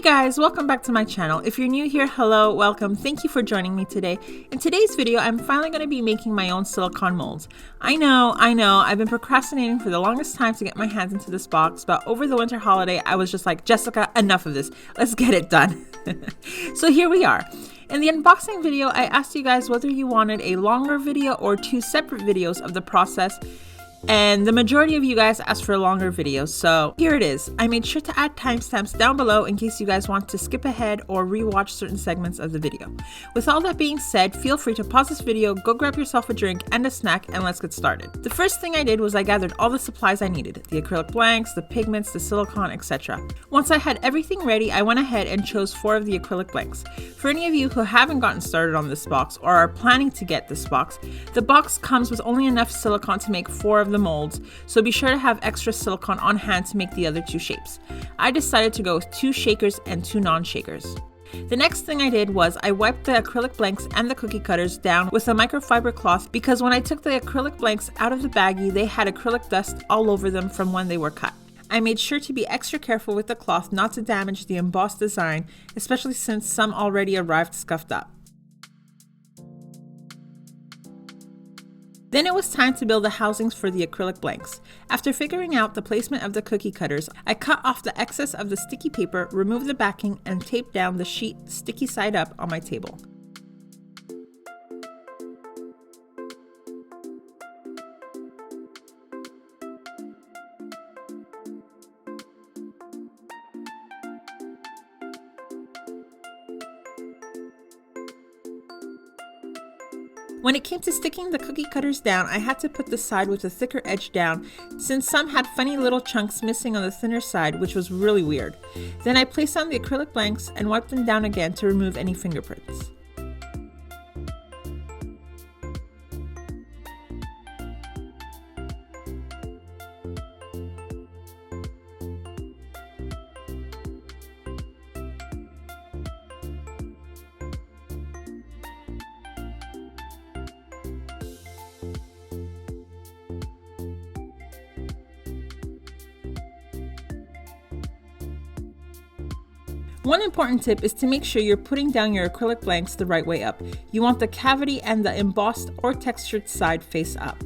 guys, welcome back to my channel. If you're new here, hello, welcome. Thank you for joining me today. In today's video, I'm finally going to be making my own silicone molds. I know, I've been procrastinating for the longest time to get my hands into this box, but over the winter holiday, I was just like, Jessica, enough of this. Let's get it done. So here we are. In the unboxing video, I asked you guys whether you wanted a longer video or two separate videos of the process. And the majority of you guys asked for a longer video, so here it is. I made sure to add timestamps down below in case you guys want to skip ahead or rewatch certain segments of the video. With all that being said, feel free to pause this video, go grab yourself a drink and a snack, and let's get started. The first thing I did was I gathered all the supplies I needed, the acrylic blanks, the pigments, the silicone, etc. Once I had everything ready, I went ahead and chose 4 of the acrylic blanks. For any of you who haven't gotten started on this box or are planning to get this box, the box comes with only enough silicone to make 4 of the molds, so be sure to have extra silicone on hand to make the other 2 shapes. I decided to go with 2 shakers and 2 non-shakers. The next thing I did was I wiped the acrylic blanks and the cookie cutters down with a microfiber cloth because when I took the acrylic blanks out of the baggie, they had acrylic dust all over them from when they were cut. I made sure to be extra careful with the cloth not to damage the embossed design, especially since some already arrived scuffed up. Then it was time to build the housings for the acrylic blanks. After figuring out the placement of the cookie cutters, I cut off the excess of the sticky paper, removed the backing, and taped down the sheet sticky side up on my table. When it came to sticking the cookie cutters down, I had to put the side with the thicker edge down since some had funny little chunks missing on the thinner side, which was really weird. Then I placed on the acrylic blanks and wiped them down again to remove any fingerprints. One important tip is to make sure you're putting down your acrylic blanks the right way up. You want the cavity and the embossed or textured side face up.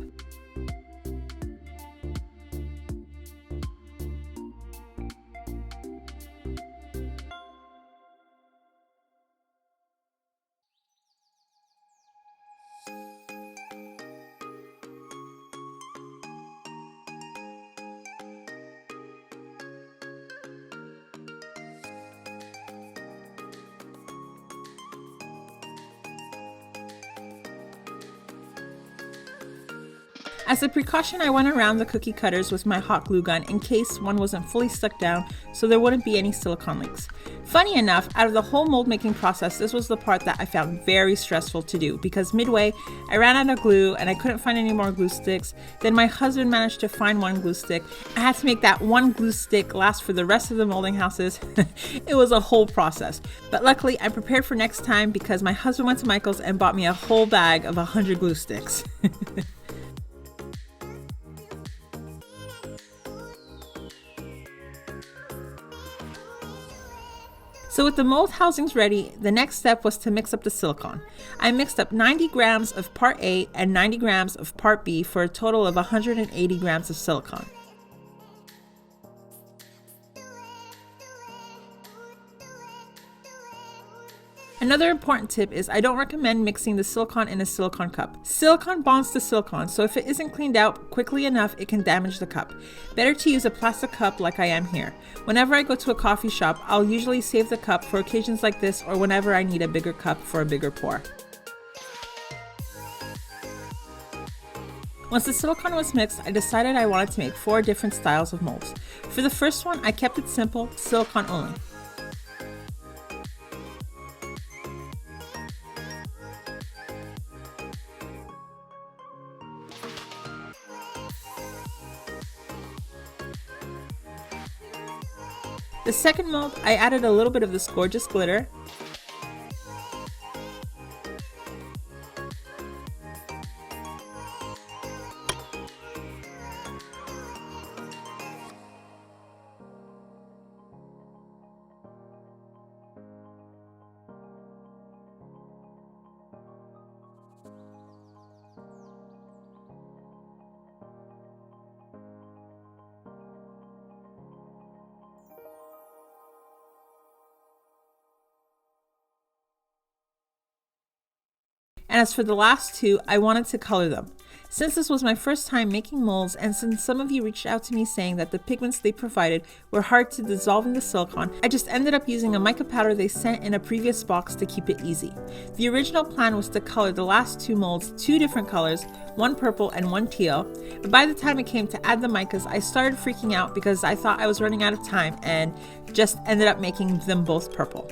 As a precaution, I went around the cookie cutters with my hot glue gun in case one wasn't fully stuck down so there wouldn't be any silicone leaks. Funny enough, out of the whole mold making process, this was the part that I found very stressful to do because midway, I ran out of glue and I couldn't find any more glue sticks. Then my husband managed to find one glue stick. I had to make that one glue stick last for the rest of the molding houses. It was a whole process. But luckily, I prepared for next time because my husband went to Michael's and bought me a whole bag of 100 glue sticks. So with the mold housings ready, the next step was to mix up the silicone. I mixed up 90 grams of part A and 90 grams of part B for a total of 180 grams of silicone. Another important tip is I don't recommend mixing the silicone in a silicone cup. Silicone bonds to silicone, so if it isn't cleaned out quickly enough, it can damage the cup. Better to use a plastic cup like I am here. Whenever I go to a coffee shop, I'll usually save the cup for occasions like this or whenever I need a bigger cup for a bigger pour. Once the silicone was mixed, I decided I wanted to make 4 different styles of molds. For the first one, I kept it simple, silicone only. The second mold, I added a little bit of this gorgeous glitter. And as for the last two, I wanted to color them. Since this was my first time making molds, and since some of you reached out to me saying that the pigments they provided were hard to dissolve in the silicone, I just ended up using a mica powder they sent in a previous box to keep it easy. The original plan was to color the last two molds 2 different colors, one purple and one teal, but by the time it came to add the micas, I started freaking out because I thought I was running out of time and just ended up making them both purple.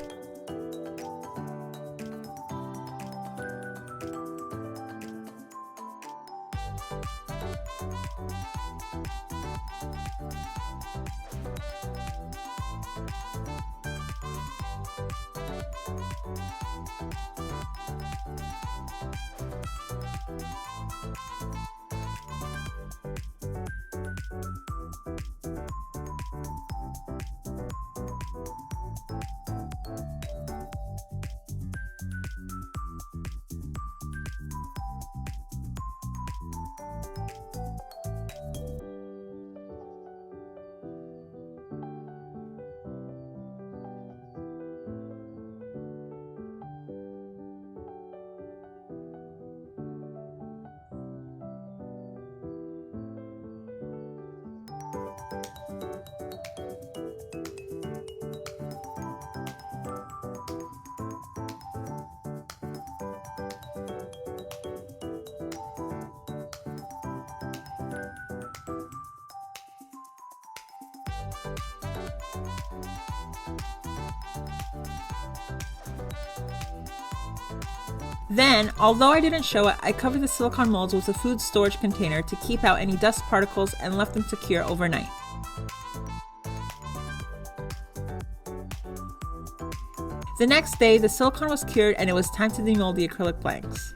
Then, although I didn't show it, I covered the silicone molds with a food storage container to keep out any dust particles and left them to cure overnight. The next day, the silicone was cured and it was time to demold the acrylic blanks.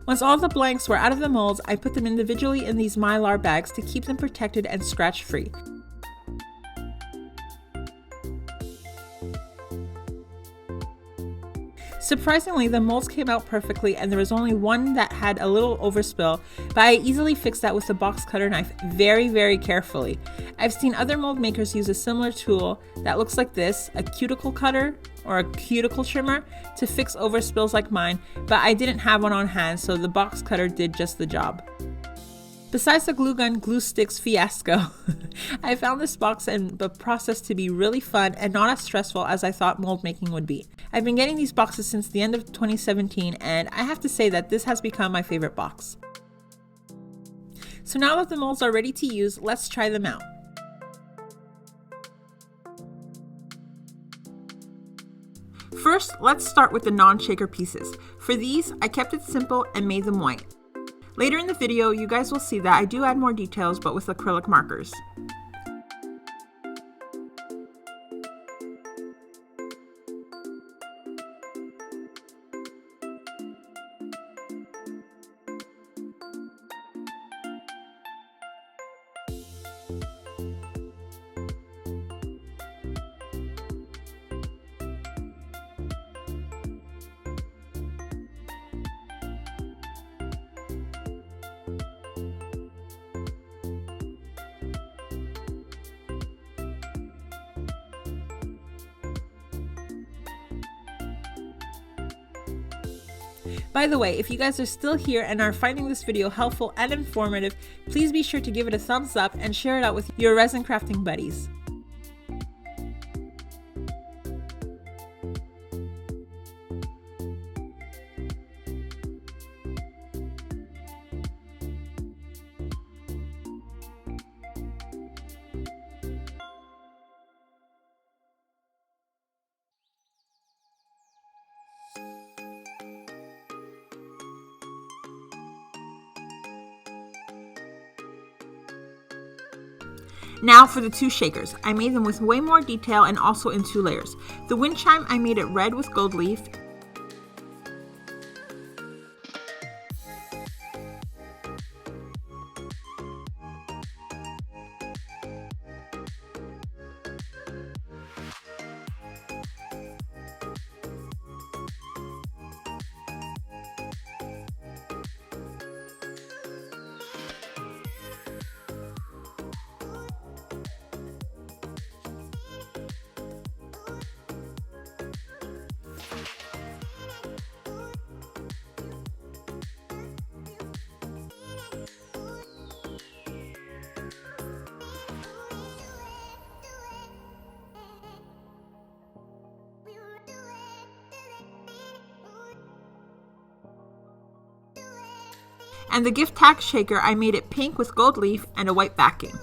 Once all the blanks were out of the molds, I put them individually in these mylar bags to keep them protected and scratch free. Surprisingly, the molds came out perfectly and there was only one that had a little overspill, but I easily fixed that with a box cutter knife very carefully. I've seen other mold makers use a similar tool that looks like this, a cuticle cutter or a cuticle trimmer, to fix overspills like mine, but I didn't have one on hand, so the box cutter did just the job. Besides the glue gun glue sticks fiasco, I found this box and the process to be really fun and not as stressful as I thought mold making would be. I've been getting these boxes since the end of 2017 and I have to say that this has become my favorite box. So now that the molds are ready to use, let's try them out. First, let's start with the non-shaker pieces. For these, I kept it simple and made them white. Later in the video, you guys will see that I do add more details, but with acrylic markers. By the way, if you guys are still here and are finding this video helpful and informative, please be sure to give it a thumbs up and share it out with your resin crafting buddies. Now for the two shakers. I made them with way more detail and also in 2 layers. The wind chime, I made it red with gold leaf. And the gift tag shaker, I made it pink with gold leaf and a white backing.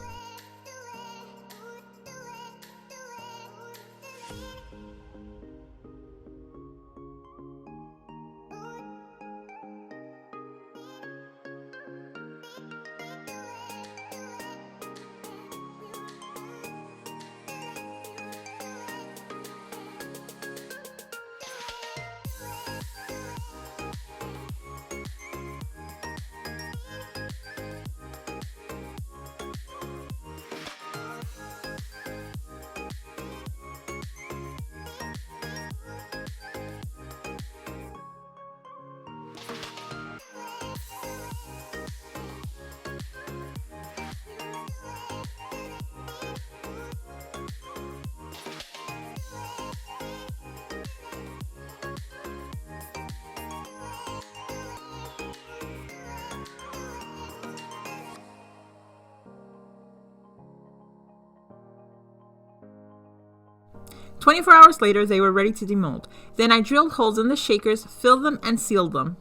"24 hours later, they were ready to demold. Then I drilled holes in the shakers, filled them, and sealed them.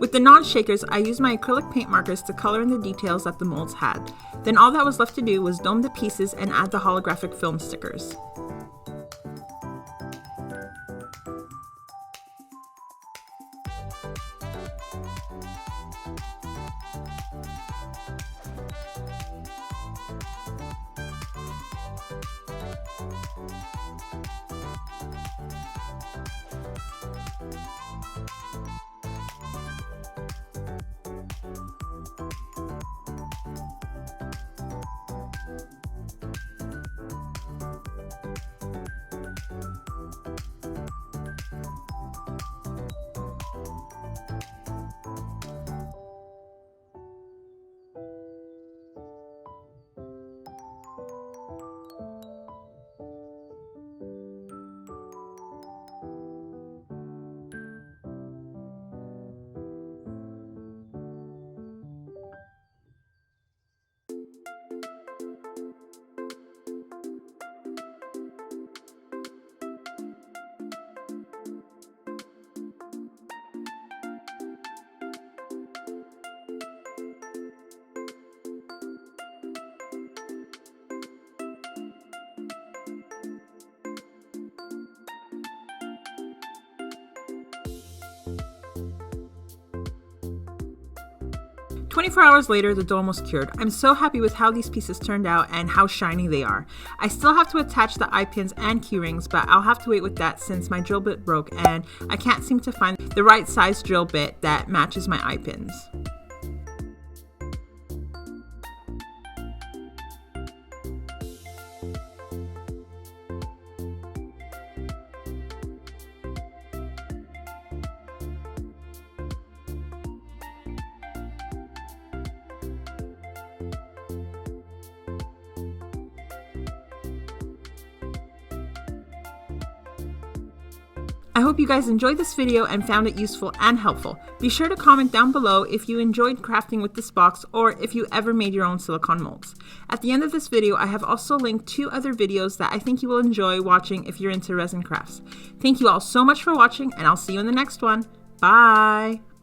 With the non-shakers, I used my acrylic paint markers to color in the details that the molds had. Then all that was left to do was dome the pieces and add the holographic film stickers. 24 hours later, the dome was cured. I'm so happy with how these pieces turned out and how shiny they are. I still have to attach the eye pins and key rings, but I'll have to wait with that since my drill bit broke and I can't seem to find the right size drill bit that matches my eye pins. I hope you guys enjoyed this video and found it useful and helpful. Be sure to comment down below if you enjoyed crafting with this box or if you ever made your own silicone molds. At the end of this video, I have also linked 2 other videos that I think you will enjoy watching if you're into resin crafts. Thank you all so much for watching, and I'll see you in the next one. Bye!